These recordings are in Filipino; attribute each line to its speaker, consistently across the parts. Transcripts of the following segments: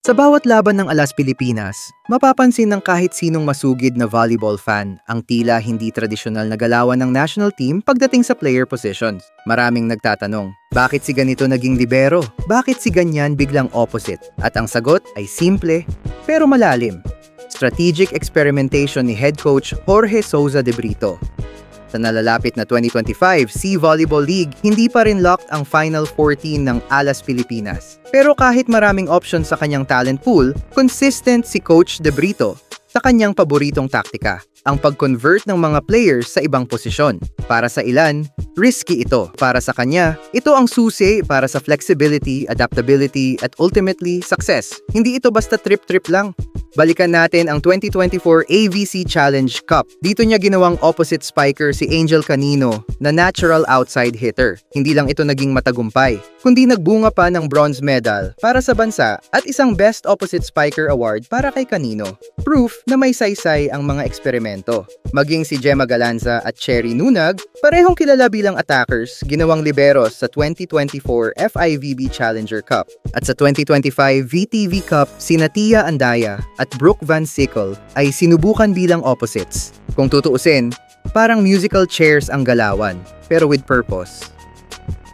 Speaker 1: Sa bawat laban ng Alas Pilipinas, mapapansin ng kahit sinong masugid na volleyball fan ang tila hindi tradisyonal na galawan ng national team pagdating sa player positions. Maraming nagtatanong, bakit si ganito naging libero? Bakit si ganyan biglang opposite? At ang sagot ay simple pero malalim. Strategic experimentation ni head coach Jorge Souza de Brito. Sa nalalapit na 2025 SEA Volleyball League, hindi pa rin locked ang Final 14 ng Alas Pilipinas. Pero kahit maraming options sa kanyang talent pool, consistent si Coach De Brito sa kanyang paboritong taktika, ang pag-convert ng mga players sa ibang posisyon. Para sa ilan, risky ito. Para sa kanya, ito ang susi para sa flexibility, adaptability, at ultimately, success. Hindi ito basta trip-trip lang. Balikan natin ang 2024 AVC Challenge Cup. Dito niya ginawang opposite spiker si Angel Canino na natural outside hitter. Hindi lang ito naging matagumpay, kundi nagbunga pa ng bronze medal para sa bansa at isang Best Opposite Spiker Award para kay Canino. Proof na may saysay ang mga eksperimento. Maging si Gemma Galanza at Cherry Nunag, parehong kilala bilang attackers, ginawang liberos sa 2024 FIVB Challenger Cup. At sa 2025 VTV Cup, sina Tia Andaya at Brooke Van Sickle ay sinubukan bilang opposites. Kung tutuusin, parang musical chairs ang galawan, pero with purpose.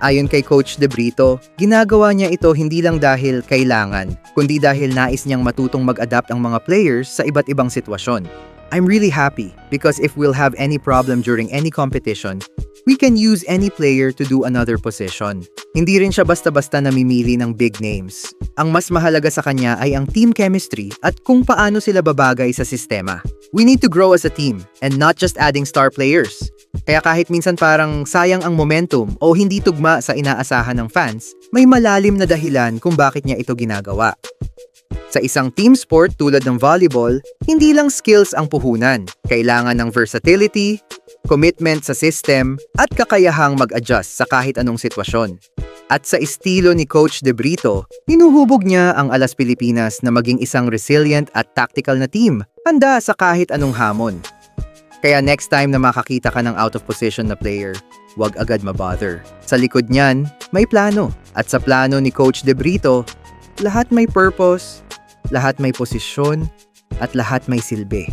Speaker 1: Ayon kay Coach De Brito, ginagawa niya ito hindi lang dahil kailangan, kundi dahil nais niyang matutong mag-adapt ang mga players sa iba't ibang sitwasyon. I'm really happy because if we'll have any problem during any competition, we can use any player to do another position. Hindi rin siya basta-basta namimili ng big names. Ang mas mahalaga sa kanya ay ang team chemistry at kung paano sila babagay sa sistema. We need to grow as a team and not just adding star players. Kaya kahit minsan parang sayang ang momentum o hindi tugma sa inaasahan ng fans, may malalim na dahilan kung bakit niya ito ginagawa. Sa isang team sport tulad ng volleyball, hindi lang skills ang puhunan. Kailangan ng versatility, commitment sa system, at kakayahang mag-adjust sa kahit anong sitwasyon. At sa estilo ni Coach De Brito, hinuhubog niya ang Alas Pilipinas na maging isang resilient at tactical na team, handa sa kahit anong hamon. Kaya next time na makakita ka ng out of position na player, huwag agad mabother. Sa likod niyan, may plano. At sa plano ni Coach De Brito, lahat may purpose, lahat may posisyon, at lahat may silbi.